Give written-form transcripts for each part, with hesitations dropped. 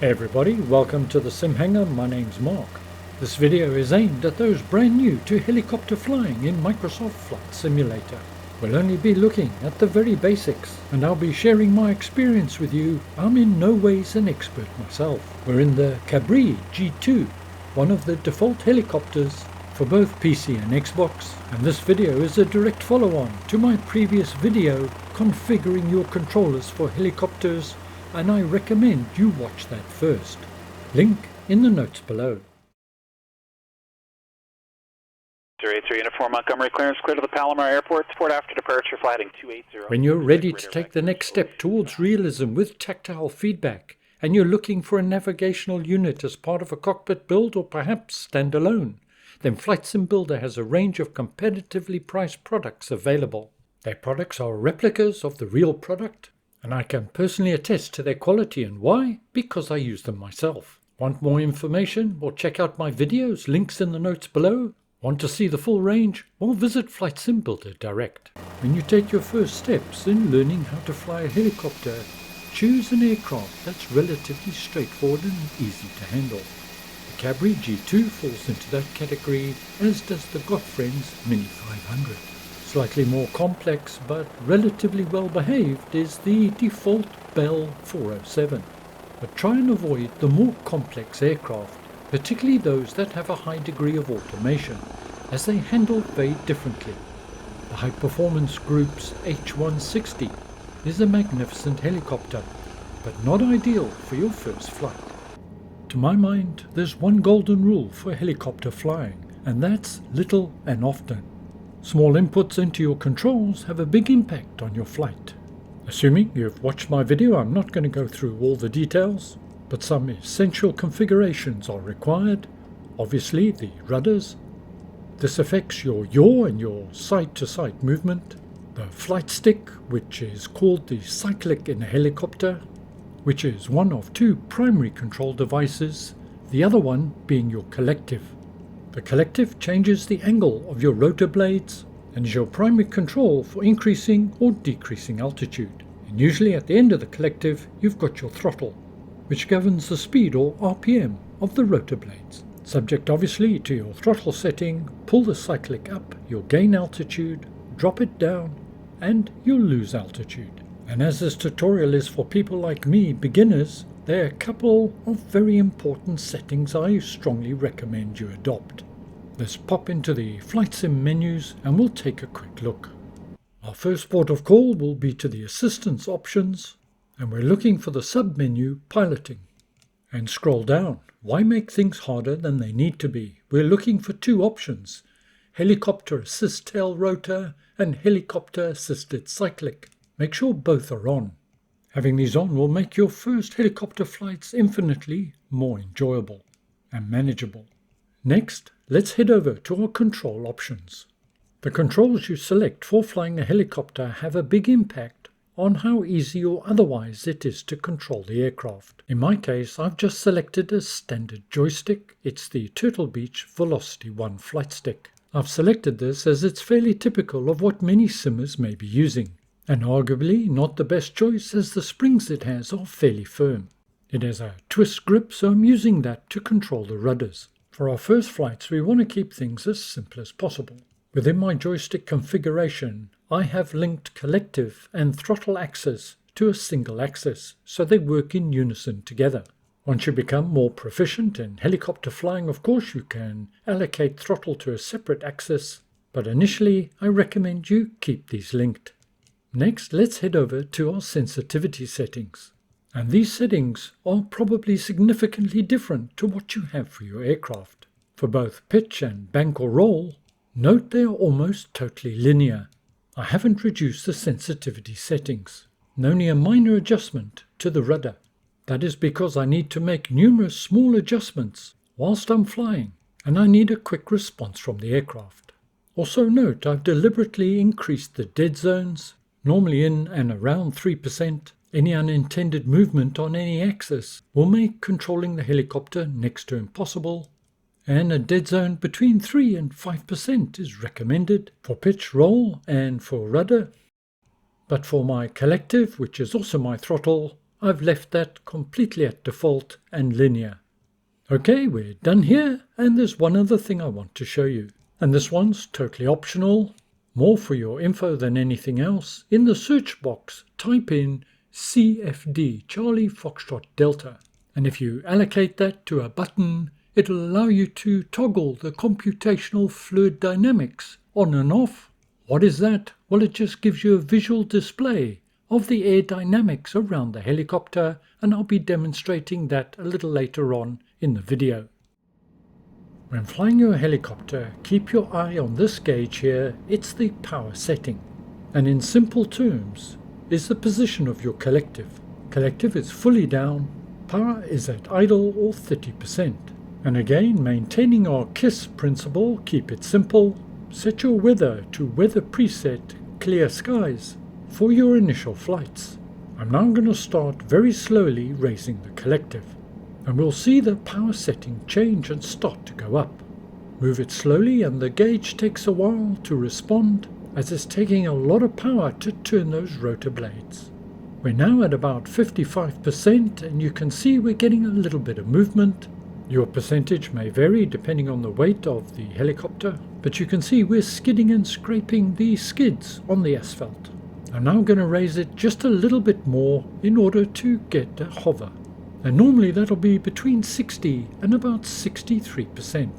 Hey everybody, welcome to the SimHanger. My name's Mark. This video is aimed at those brand new to helicopter flying in Microsoft Flight Simulator. We'll only be looking at the very basics, and I'll be sharing my experience with you. I'm in no ways an expert myself. We're in the Cabri G2, one of the default helicopters for both PC and Xbox, and this video is a direct follow-on to my previous video configuring your controllers for helicopters, and I recommend you watch that first. Link in the notes below. 083 Uniform Montgomery, clearance clear to the Palomar Airport. Port after departure, flighting 280. When you're ready to take the next step towards realism with tactile feedback, and you're looking for a navigational unit as part of a cockpit build or perhaps standalone, then Flight Sim Builder has a range of competitively priced products available. Their products are replicas of the real product, and I can personally attest to their quality. And why? Because I use them myself. Want more information? Well, check out my videos, links in the notes below. Want to see the full range? Well, visit Flight Sim Builder direct. When you take your first steps in learning how to fly a helicopter, choose an aircraft that's relatively straightforward and easy to handle. The Cabri G2 falls into that category, as does the Gottfriend's Mini 500. Slightly more complex but relatively well behaved is the default Bell 407. But try and avoid the more complex aircraft, particularly those that have a high degree of automation, as they handle very differently. The High Performance Group's H-160 is a magnificent helicopter, but not ideal for your first flight. To my mind, there's one golden rule for helicopter flying, and that's little and often. Small inputs into your controls have a big impact on your flight. Assuming you've watched my video, I'm not going to go through all the details, but some essential configurations are required. Obviously, the rudders. This affects your yaw and your side-to-side movement. The flight stick, which is called the cyclic in a helicopter, which is one of two primary control devices, the other one being your collective. The collective changes the angle of your rotor blades and is your primary control for increasing or decreasing altitude. And usually at the end of the collective, you've got your throttle, which governs the speed or RPM of the rotor blades. Subject obviously to your throttle setting, pull the cyclic up, you'll gain altitude, drop it down, and you'll lose altitude. And as this tutorial is for people like me, beginners, there are a couple of very important settings I strongly recommend you adopt. Let's pop into the Flight Sim menus and we'll take a quick look. Our first port of call will be to the Assistance options, and we're looking for the sub-menu Piloting. And scroll down. Why make things harder than they need to be? We're looking for two options: Helicopter Assist Tail Rotor and Helicopter Assisted Cyclic. Make sure both are on. Having these on will make your first helicopter flights infinitely more enjoyable and manageable. Next, let's head over to our control options. The controls you select for flying a helicopter have a big impact on how easy or otherwise it is to control the aircraft. In my case, I've just selected a standard joystick. It's the Turtle Beach Velocity 1 flight stick. I've selected this as it's fairly typical of what many simmers may be using, and arguably not the best choice as the springs it has are fairly firm. It has a twist grip, so I'm using that to control the rudders. For our first flights, we want to keep things as simple as possible. Within my joystick configuration, I have linked collective and throttle axis to a single axis, so they work in unison together. Once you become more proficient in helicopter flying, of course, you can allocate throttle to a separate axis, but initially I recommend you keep these linked. Next, let's head over to our sensitivity settings. And these settings are probably significantly different to what you have for your aircraft. For both pitch and bank or roll, note they are almost totally linear. I haven't reduced the sensitivity settings, and only a minor adjustment to the rudder. That is because I need to make numerous small adjustments whilst I'm flying, and I need a quick response from the aircraft. Also note I've deliberately increased the dead zones, normally in and around 3%. Any unintended movement on any axis will make controlling the helicopter next to impossible, and a dead zone between 3 and 5% is recommended for pitch, roll, and for rudder. But for my collective, which is also my throttle, I've left that completely at default and linear. Okay, we're done here, and there's one other thing I want to show you. And this one's totally optional, more for your info than anything else. In the search box, type in CFD, Charlie Foxtrot Delta. And if you allocate that to a button, it'll allow you to toggle the computational fluid dynamics on and off. What is that? Well, it just gives you a visual display of the air dynamics around the helicopter, and I'll be demonstrating that a little later on in the video. When flying your helicopter, keep your eye on this gauge here. It's the power setting, and in simple terms is the position of your collective. Collective is fully down, power is at idle or 30%. And again, maintaining our KISS principle, keep it simple. Set your weather to weather preset clear skies for your initial flights. I'm now going to start very slowly raising the collective, and we'll see the power setting change and start to go up. Move it slowly and the gauge takes a while to respond, as it's taking a lot of power to turn those rotor blades. We're now at about 55%, and you can see we're getting a little bit of movement. Your percentage may vary depending on the weight of the helicopter, but you can see we're skidding and scraping the skids on the asphalt. I'm now going to raise it just a little bit more in order to get a hover. And normally that'll be between 60 and about 63%.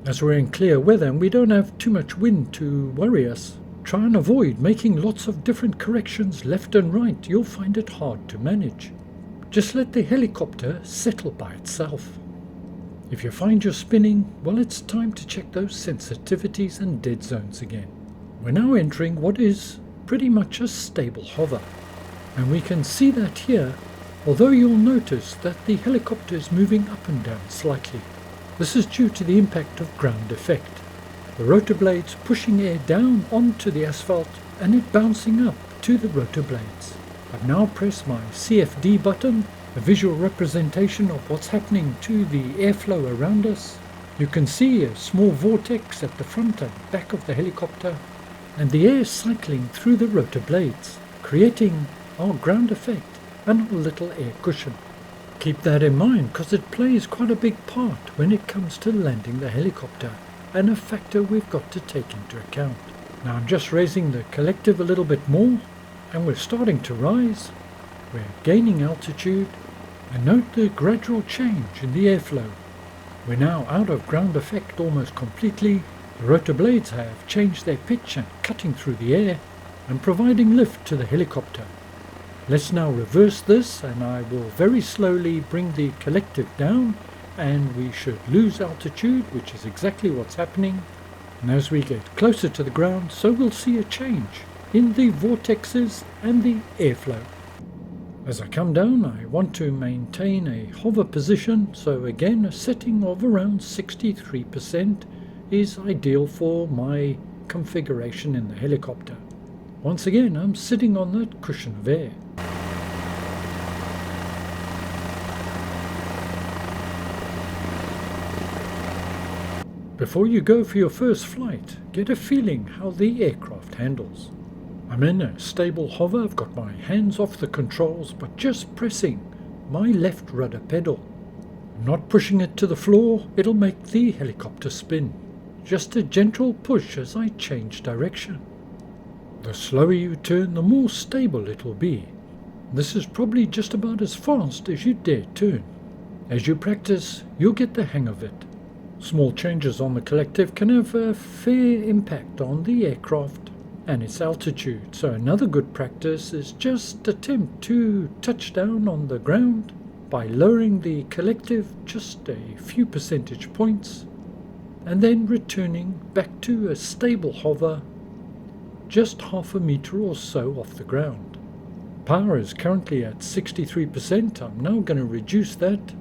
As we're in clear weather and we don't have too much wind to worry us, try and avoid making lots of different corrections left and right. You'll find it hard to manage. Just let the helicopter settle by itself. If you find you're spinning, well, it's time to check those sensitivities and dead zones again. We're now entering what is pretty much a stable hover, and we can see that here, although you'll notice that the helicopter is moving up and down slightly. This is due to the impact of ground effect. The rotor blades pushing air down onto the asphalt and it bouncing up to the rotor blades. I've now pressed my CFD button, a visual representation of what's happening to the airflow around us. You can see a small vortex at the front and back of the helicopter, and the air cycling through the rotor blades, creating our ground effect and a little air cushion. Keep that in mind because it plays quite a big part when it comes to landing the helicopter, and a factor we've got to take into account. Now I'm just raising the collective a little bit more, and we're starting to rise. We're gaining altitude, and note the gradual change in the airflow. We're now out of ground effect almost completely. The rotor blades have changed their pitch and cutting through the air and providing lift to the helicopter. Let's now reverse this, and I will very slowly bring the collective down, and we should lose altitude, which is exactly what's happening. And as we get closer to the ground, so we'll see a change in the vortexes and the airflow. As I come down, I want to maintain a hover position, so again a setting of around 63% is ideal for my configuration in the helicopter. Once again, I'm sitting on that cushion of air. Before you go for your first flight, get a feeling how the aircraft handles. I'm in a stable hover. I've got my hands off the controls, but just pressing my left rudder pedal. I'm not pushing it to the floor, it'll make the helicopter spin. Just a gentle push as I change direction. The slower you turn, the more stable it'll be. This is probably just about as fast as you dare turn. As you practice, you'll get the hang of it. Small changes on the collective can have a fair impact on the aircraft and its altitude, so another good practice is just attempt to touch down on the ground by lowering the collective just a few percentage points and then returning back to a stable hover just half a meter or so off the ground. Power is currently at 63%. I'm now going to reduce that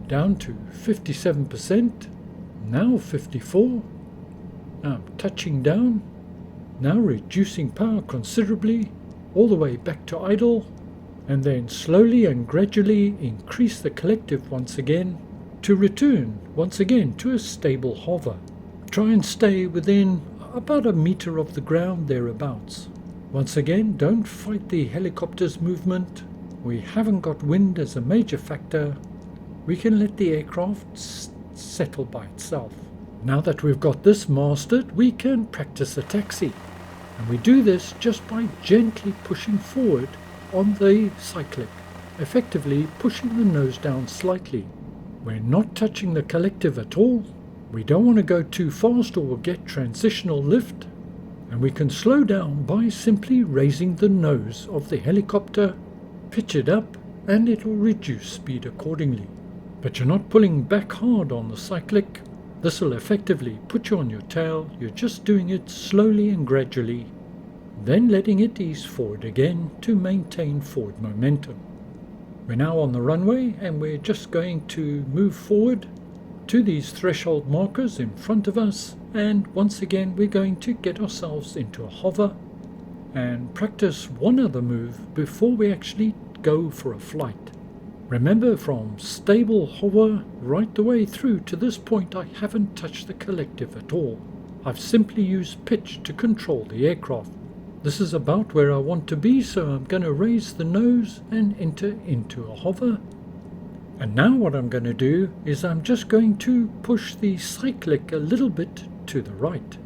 down to 57%, now 54%. Now I'm touching down, now reducing power considerably, all the way back to idle, and then slowly and gradually increase the collective once again to return once again to a stable hover. Try and stay within about a meter of the ground thereabouts. Once again, don't fight the helicopter's movement. we haven't got wind as a major factor, we can let the aircraft settle by itself. Now that we've got this mastered, we can practice a taxi. And we do this just by gently pushing forward on the cyclic, effectively pushing the nose down slightly. We're not touching the collective at all. We don't want to go too fast or we'll get transitional lift. And we can slow down by simply raising the nose of the helicopter, pitch it up, and it'll reduce speed accordingly. But you're not pulling back hard on the cyclic. This will effectively put you on your tail. You're just doing it slowly and gradually, then letting it ease forward again to maintain forward momentum. We're now on the runway and we're just going to move forward to these threshold markers in front of us, and once again we're going to get ourselves into a hover and practice one other move before we actually go for a flight. Remember, from stable hover right the way through to this point I haven't touched the collective at all. I've simply used pitch to control the aircraft. This is about where I want to be, so I'm going to raise the nose and enter into a hover. And now what I'm going to do is I'm just going to push the cyclic a little bit to the right.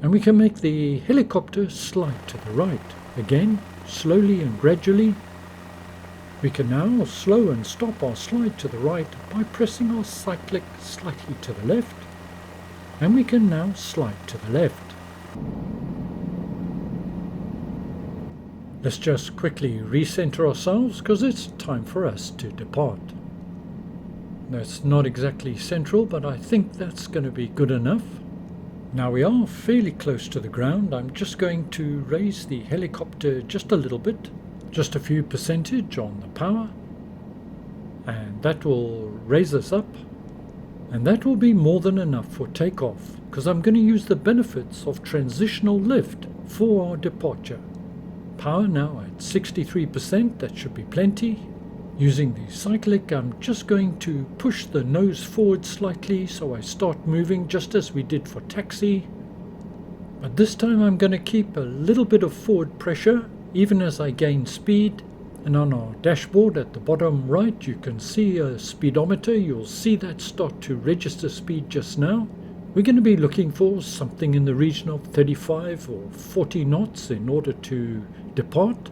And we can make the helicopter slide to the right. Again, slowly and gradually. We can now slow and stop our slide to the right by pressing our cyclic slightly to the left. And we can now slide to the left. Let's just quickly recenter ourselves because it's time for us to depart. That's not exactly central, but I think that's going to be good enough. Now we are fairly close to the ground. I'm just going to raise the helicopter just a little bit, just a few percentage on the power, and that will raise us up, and that will be more than enough for takeoff because I'm going to use the benefits of transitional lift for our departure. Power now at 63%, that should be plenty. Using the cyclic, I'm just going to push the nose forward slightly so I start moving just as we did for taxi. But this time I'm going to keep a little bit of forward pressure even as I gain speed. And on our dashboard at the bottom right you can see a speedometer. You'll see that start to register speed just now. We're going to be looking for something in the region of 35 or 40 knots in order to depart.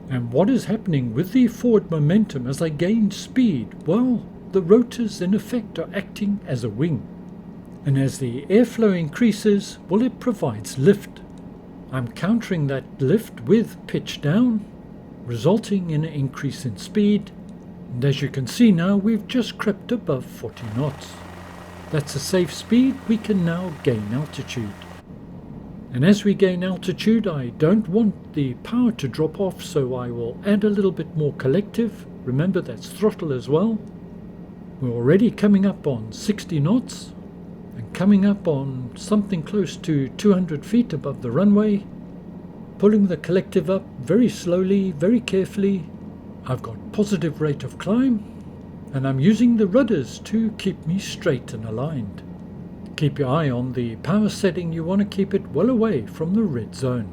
And what is happening with the forward momentum as I gain speed? Well, the rotors in effect are acting as a wing. And as the airflow increases, well, it provides lift. I'm countering that lift with pitch down, resulting in an increase in speed. And as you can see now, we've just crept above 40 knots. That's a safe speed. We can now gain altitude. And as we gain altitude, I don't want the power to drop off, so I will add a little bit more collective. Remember, that's throttle as well. We're already coming up on 60 knots and coming up on something close to 200 feet above the runway. Pulling the collective up very slowly, very carefully. I've got positive rate of climb. And I'm using the rudders to keep me straight and aligned. Keep your eye on the power setting. You want to keep it well away from the red zone.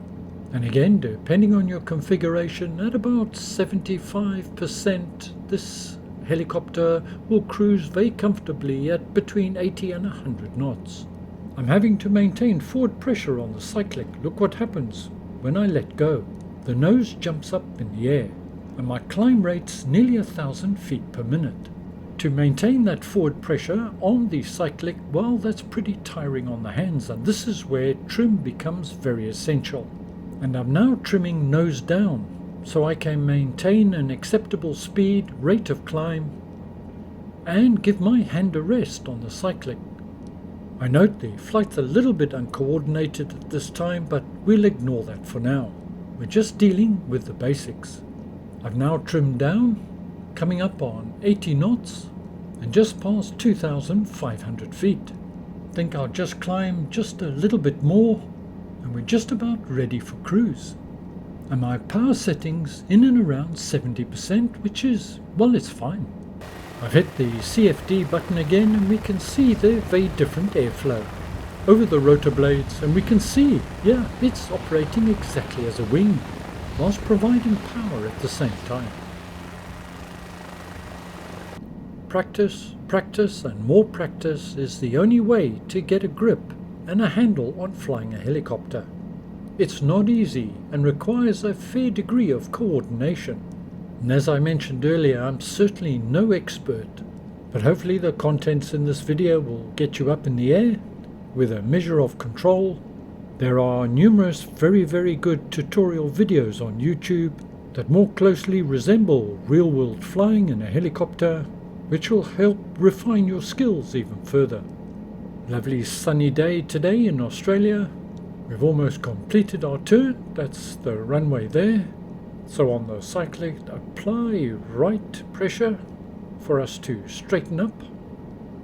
And again, depending on your configuration, at about 75%, this helicopter will cruise very comfortably at between 80 and 100 knots. I'm having to maintain forward pressure on the cyclic. Look what happens when I let go. The nose jumps up in the air, and my climb rate's nearly 1,000 feet per minute. To maintain that forward pressure on the cyclic, well, that's pretty tiring on the hands, and this is where trim becomes very essential. And I'm now trimming nose down, so I can maintain an acceptable speed, rate of climb, and give my hand a rest on the cyclic. I note the flight's a little bit uncoordinated at this time, but we'll ignore that for now. We're just dealing with the basics. I've now trimmed down, coming up on 80 knots and just past 2,500 feet. Think I'll just climb just a little bit more and we're just about ready for cruise. And my power settings in and around 70%, which is, well, it's fine. I've hit the CFD button again and we can see the very different airflow over the rotor blades, and we can see, yeah, it's operating exactly as a wing whilst providing power at the same time. practice, practice and more practice is the only way to get a grip and a handle on flying a helicopter. It's not easy and requires a fair degree of coordination. And as I mentioned earlier, I'm certainly no expert, but hopefully the contents in this video will get you up in the air with a measure of control. There are numerous very good tutorial videos on YouTube that more closely resemble real-world flying in a helicopter, which will help refine your skills even further. Lovely sunny day today in Australia. We've almost completed our tour. That's the runway there. So on the cyclist, apply right pressure for us to straighten up.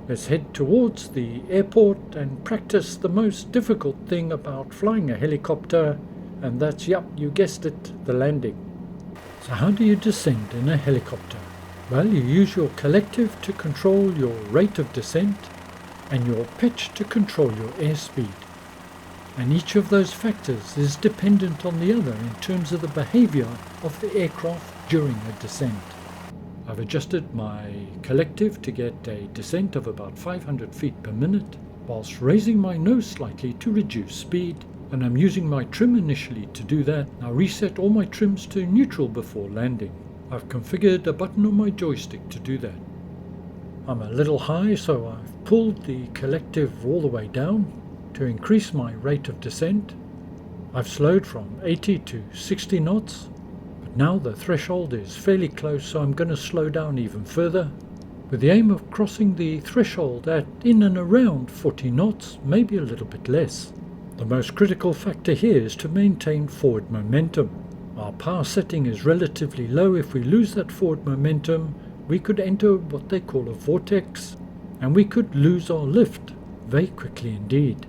Let's head towards the airport and practice the most difficult thing about flying a helicopter, and that's, yep, you guessed it, the landing. So how do you descend in a helicopter? Well, you use your collective to control your rate of descent and your pitch to control your airspeed. And each of those factors is dependent on the other in terms of the behavior of the aircraft during a descent. I've adjusted my collective to get a descent of about 500 feet per minute, whilst raising my nose slightly to reduce speed, and I'm using my trim initially to do that. Now reset all my trims to neutral before landing. I've configured a button on my joystick to do that. I'm a little high, so I've pulled the collective all the way down to increase my rate of descent. I've slowed from 80 to 60 knots, but now the threshold is fairly close, so I'm going to slow down even further, with the aim of crossing the threshold at in and around 40 knots, maybe a little bit less. The most critical factor here is to maintain forward momentum. Our power setting is relatively low. If we lose that forward momentum, we could enter what they call a vortex, and we could lose our lift very quickly indeed.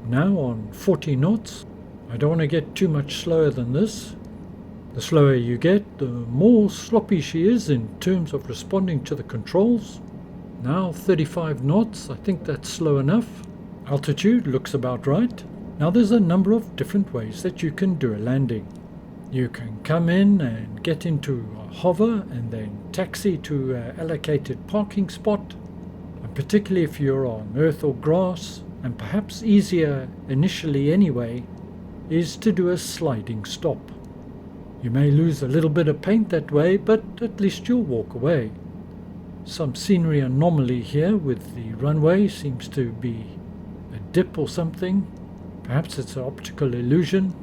Now on 40 knots, I don't want to get too much slower than this. The slower you get, the more sloppy she is in terms of responding to the controls. Now 35 knots, I think that's slow enough. Altitude looks about right. Now there's a number of different ways that you can do a landing. You can come in and get into a hover and then taxi to an allocated parking spot. And particularly if you're on earth or grass, and perhaps easier initially anyway, is to do a sliding stop. You may lose a little bit of paint that way, but at least you'll walk away. Some scenery anomaly here with the runway, seems to be a dip or something. Perhaps it's an optical illusion.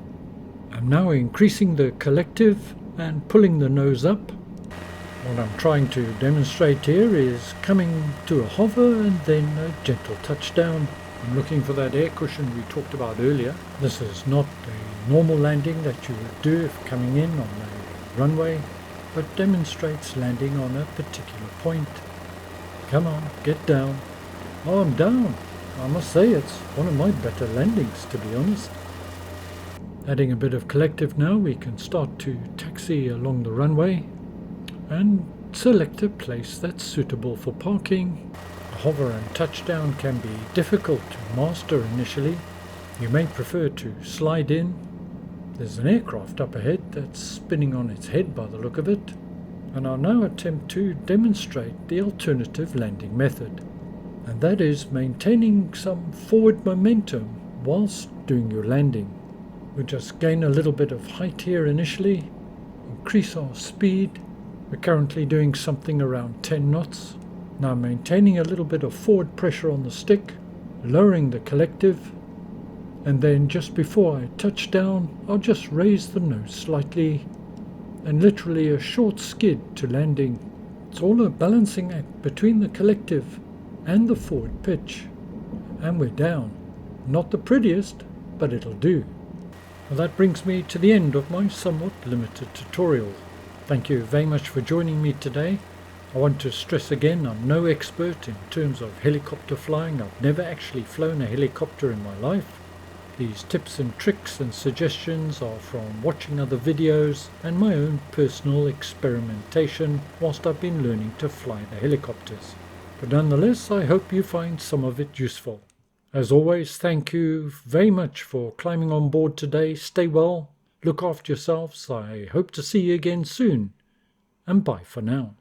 I'm now increasing the collective and pulling the nose up. What I'm trying to demonstrate here is coming to a hover and then a gentle touchdown. I'm looking for that air cushion we talked about earlier. This is not a normal landing that you would do if coming in on a runway, but demonstrates landing on a particular point. Come on, get down. Oh, I'm down. I must say it's one of my better landings, to be honest. Adding a bit of collective now, we can start to taxi along the runway and select a place that's suitable for parking. A hover and touchdown can be difficult to master initially. You may prefer to slide in. There's an aircraft up ahead that's spinning on its head by the look of it, and I'll now attempt to demonstrate the alternative landing method, and that is maintaining some forward momentum whilst doing your landing. We'll just gain a little bit of height here initially, increase our speed. We're currently doing something around 10 knots. Now maintaining a little bit of forward pressure on the stick, lowering the collective, and then just before I touch down, I'll just raise the nose slightly, and literally a short skid to landing. It's all a balancing act between the collective and the forward pitch. And we're down. Not the prettiest, but it'll do. Well, that brings me to the end of my somewhat limited tutorial. Thank you very much for joining me today. I want to stress again, I'm no expert in terms of helicopter flying. I've never actually flown a helicopter in my life. These tips and tricks and suggestions are from watching other videos and my own personal experimentation whilst I've been learning to fly the helicopters. But nonetheless, I hope you find some of it useful. As always, thank you very much for climbing on board today. Stay well, look after yourselves. I hope to see you again soon, and bye for now.